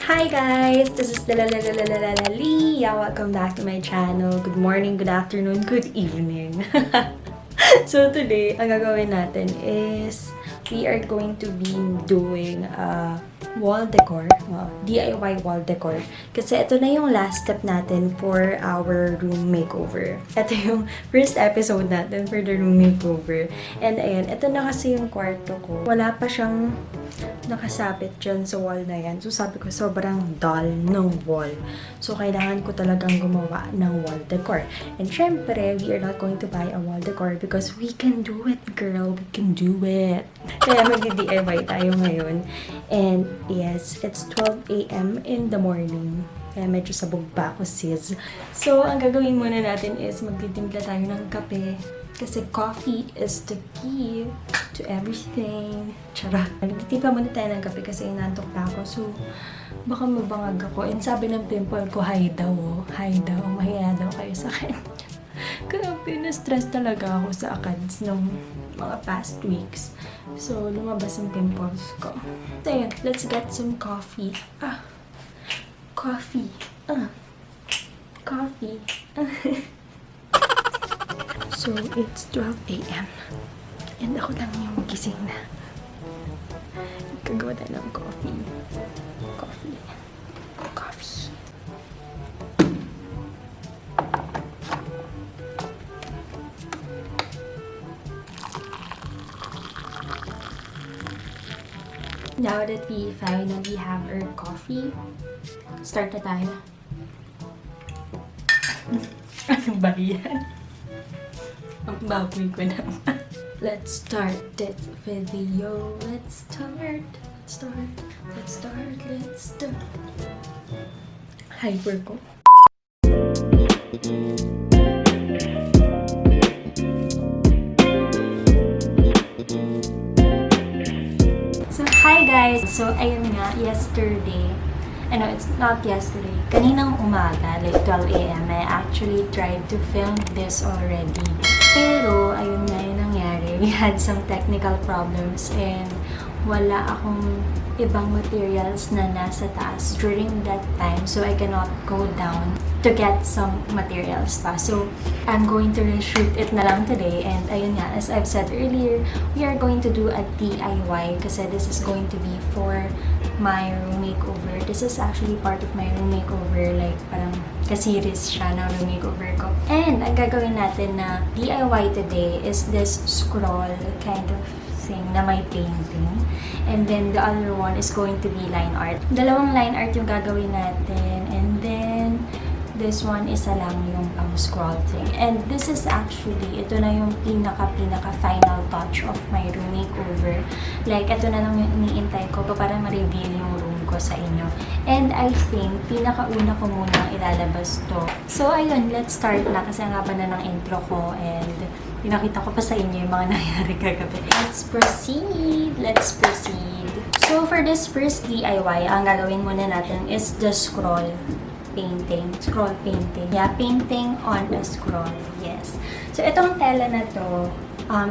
Hi guys! This is Leah. Welcome back to my channel. Good morning, good afternoon, good evening. So today, ang gagawin natin is we are going to be doing wall decor, DIY wall decor. Kasi ito na yung last step natin for our room makeover. Ito yung first episode natin for the room makeover. And ayan, ito na kasi yung kwarto ko. Wala pa siyang nakasabit dyan sa wall na yan. So sabi ko, sobrang dull ng wall. So kailangan ko talagang gumawa ng wall decor. And syempre, we are not going to buy a wall decor because we can do it, girl. We can do it. Kaya mag-DIY tayo ngayon. And yes, it's 12 a.m. in the morning. Kaya medyo sabog pa ako, sis. So, ang gagawin muna natin is magtitimpla tayo ng kape. Kasi coffee is the key to everything. Charot. Nagtitimpla muna tayo ng kape kasi inantok na ako. So, baka mabangag ako. And sabi ng pimple ko, hi daw. Hi daw. Mahiya daw kayo sa akin. Grabe, na-stress talaga ako sa accounts nung mga past weeks. So, lumabas ang pimples ko. So, yun. Let's get some coffee. Coffee. Coffee. So, it's 12 a.m. And ako lang yung gising na. Gagawa tayo ng coffee. Coffee. Coffee. Now that we finally have our coffee, start na tayo. Ano ba yan? Ang baboy ko naman. Let's start this video. Let's start. Hyper ko. So, hi guys! So, ayun nga, yesterday, it's not yesterday, kaninang umaga, like 12 a.m., I actually tried to film this already. Pero, ayun nga yung nangyari. We had some technical problems and wala akong ibang materials na nasa taas during that time. So, I cannot go down to get some materials pa. So, I'm going to reshoot it na lang today. And ayun nga, as I've said earlier, we are going to do a DIY kasi this is going to be for my room makeover. This is actually part of my room makeover. Like, parang ka-series siya ng room makeover ko. And, ang gagawin natin na DIY today is this scroll kind of thing na may painting. And then, the other one is going to be line art. Dalawang line art yung gagawin natin. And then, this one is lang yung scroll thing. And this is actually, ito na yung pinaka final touch of my room makeover. Like, ito na lang yung iniintay ko para ma-reveal yung room ko sa inyo. And I think, pinakauna ko muna ilalabas to. So, ayun, let's start na kasi ang haba na ng intro ko and pinakita ko pa sa inyo yung mga nangyari kagabi. Let's proceed! So, for this first DIY, ang gagawin muna natin is the scroll painting. Yeah, painting on a scroll. Yes. So, itong tela na to,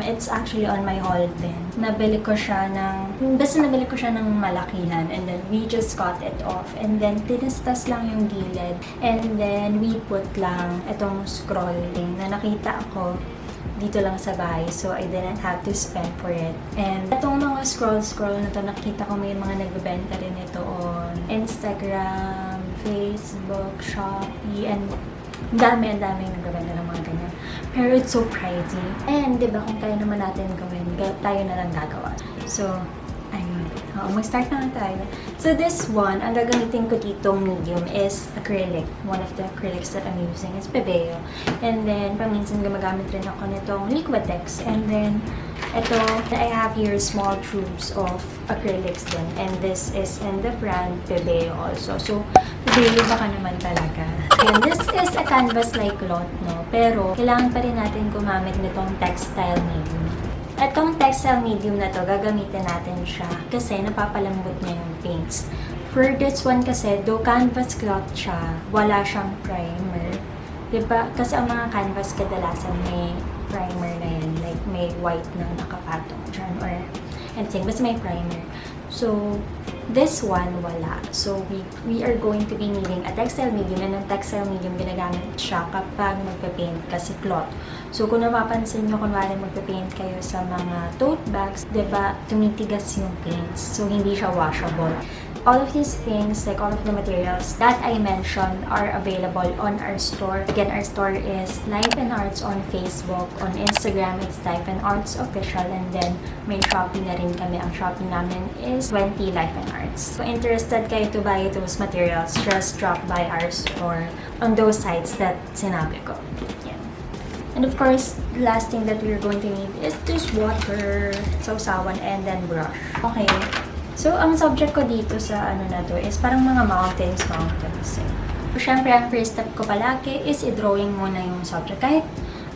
it's actually on my haul din. Nabili ko siya ng malakihan and then we just cut it off and then tinistas lang yung gilid and then we put lang itong scroll din na nakita ako dito lang sa bahay. So, I didn't have to spend for it. And itong mga scroll na to, nakita ko may mga nagbebenta rin ito on Instagram, Facebook, Shopee, and ang daming nagbebenta ng mga ganyan. Pero it's so pricey. And, di ba, kung kaya naman natin gawin, tayo na lang gagawa. So, ayun. Mag-start na tayo. So, this one, ang gagamitin ko ditong medium is acrylic. One of the acrylics that I'm using is Pebeo. And then, paminsan gumagamit rin ako nitong Liquitex. And then, ito, I have here small tubes of acrylics din. And this is in the brand Pebeo also. So, Pebeo baka naman talaga. And this is a canvas-like cloth, no? Pero, kailangan pa rin natin gumamit nitong textile medium. Itong textile medium na to, gagamitin natin siya kasi napapalambot niya yung paints. For this one kasi, though canvas cloth siya, wala siyang primer. Diba? Kasi ang mga canvas kadalasan may primer na yan. Like, may white na nakapatong dyan or anything. Basta may primer. So, This one, wala. So, we are going to be needing a textile medium, and ang textile medium, ginagamit siya kapag magpe-paint kasi cloth. So, kung napapansin nyo, kunwari magpe-paint kayo sa mga tote bags, diba, tumitigas yung paints. So, hindi siya washable. All of these things, like all of the materials that I mentioned, are available on our store. Again, our store is Life and Arts on Facebook. On Instagram, it's Life and Arts Official. And then, may Shopee na rin kami. Ang Shopee namin is 20 Life and Arts. So, interested kayo to buy those materials, just drop by our store on those sites that sinabi ko. Yeah. And of course, the last thing that we're going to need is this water, sausawan, and then brush. Okay. So, ang subject ko dito sa ano na to is parang mga mountains. Eh. So, syempre, ang first step ko palagi is i-drawing muna yung subject. Kahit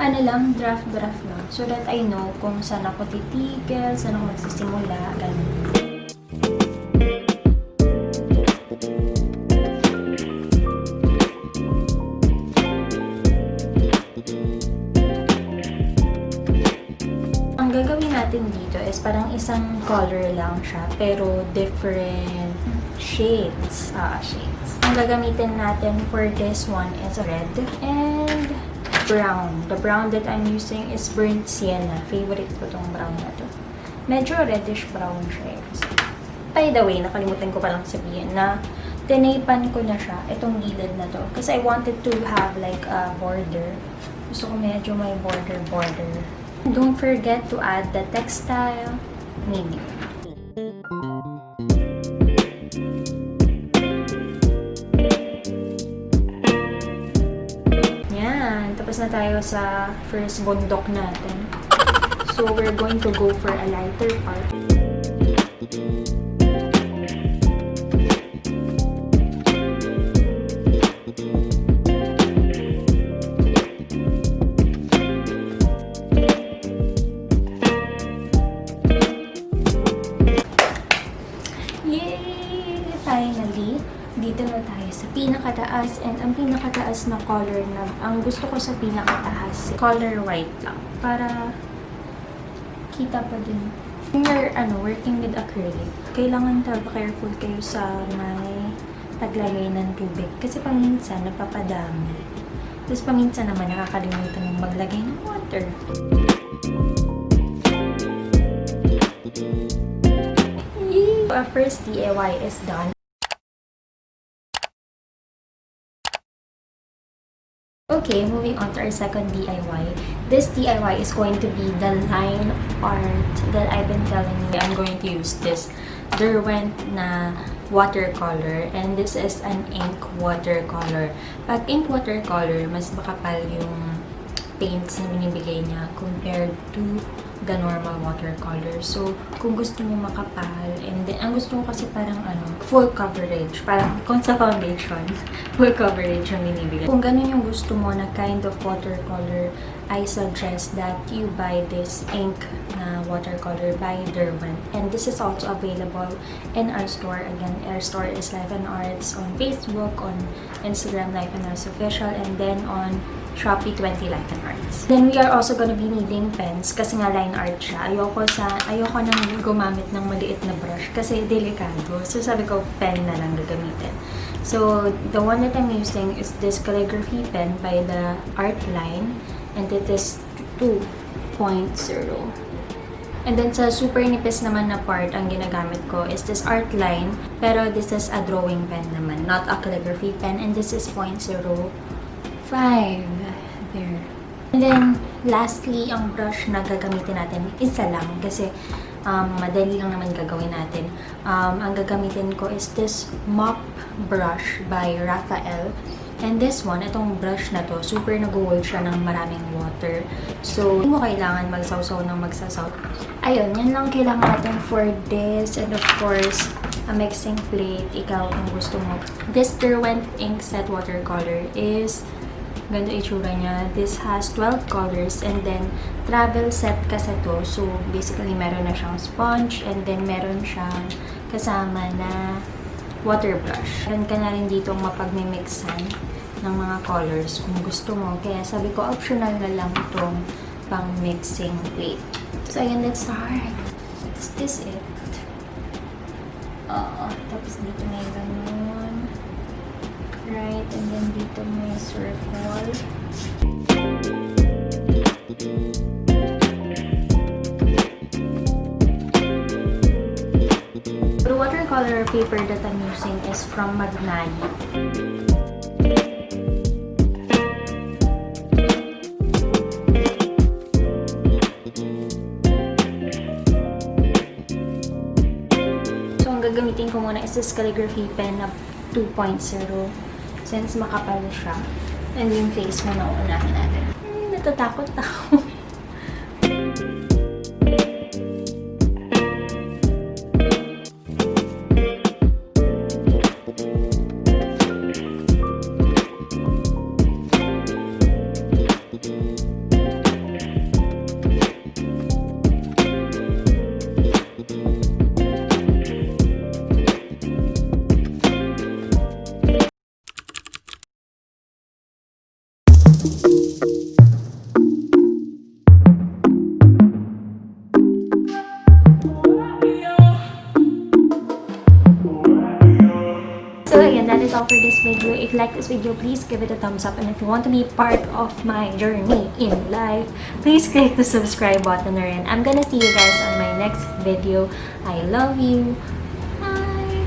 ano lang, draft lang. So that I know kung saan ako titigil, saan ako magsisimula, ganun. Ang gagawin natin dito is parang isang color lang siya, pero different shades. Shades. Ang gagamitin natin for this one is red and brown. The brown that I'm using is burnt sienna. Favorite ko tong brown na to. Medyo reddish brown siya. By the way, nakalimutan ko palang sabihin na tinaypan ko na siya, itong gilid na to. Kasi I wanted to have like a border. Gusto ko medyo may border. Don't forget to add the textile medium. Yan. Tapos na tayo sa first bundok natin. So, we're going to go for a lighter part. Finally, dito na tayo sa pinakataas, and ang pinakataas na color na ang gusto ko sa pinakataas, color white lang para kita pa din. When you're working with acrylic, kailangan talaga careful kayo sa may paglagay ng tubig kasi paminsan napapadami. Tapos paminsan naman nakakalimutan ng maglagay ng water. Our first DIY is done. Okay, moving on to our second DIY. This DIY is going to be the line art that I've been telling you. I'm going to use this Derwent na watercolor, and this is an ink watercolor. Pag ink watercolor, mas makapal yung paints na binibigay niya compared to the normal watercolor. So, kung gusto mo makapal, and then, ang gusto ko kasi parang full coverage. Parang kung sa foundation, full coverage yung binibigay. Kung ganun yung gusto mo na kind of watercolor, I suggest that you buy this ink na watercolor by Derwent. And this is also available in our store. Again, our store is Life and Arts on Facebook, on Instagram, Life and Arts Official, and then on Shopee 20 Life and Arts. Then we are also gonna be needing pens kasi nga line art siya. Ayoko nang gumamit ng maliit na brush kasi delikado. So sabi ko, pen na lang gagamitin. So the one that I'm using is this calligraphy pen by the Art Line, and it is 2.0. And then sa super nipis naman na part, ang ginagamit ko is this Art Line, pero this is a drawing pen naman, not a calligraphy pen, and this is 0.05. There. And then, lastly, ang brush na gagamitin natin, isa lang, kasi madali lang naman gagawin natin. Ang gagamitin ko is this mop brush by Raphael. And this one, itong brush na to, super nag-hold siya ng maraming water. So, hindi mo kailangan magsaw-saw ng magsasaw. Ayun, yan lang kailangan natin for this. And of course, a mixing plate, ikaw kung gusto mo. This Derwent ink set watercolor is ganito itsura niya. This has 12 colors, and then travel set kasi to. So, basically, meron na siyang sponge, and then meron siyang kasama na water brush. Meron ka na rin dito mapagmimixan ng mga colors kung gusto mo. Kaya sabi ko, optional na lang itong pang mixing plate. So, ayan, let's start. Is this it? Tapos dito may ganun. Right, and then dito may circle. The watercolor paper that I'm using is from Magnai. So, ang gagamitin ko muna is this calligraphy pen na 2.0 since makapal siya. And yung face mo na unahin natin. Natatakot ako. So again, that is all for this video. If you like this video, please give it a thumbs up. And if you want to be part of my journey in life, please click the subscribe button na rin. I'm gonna see you guys on my next video. I love you. Bye!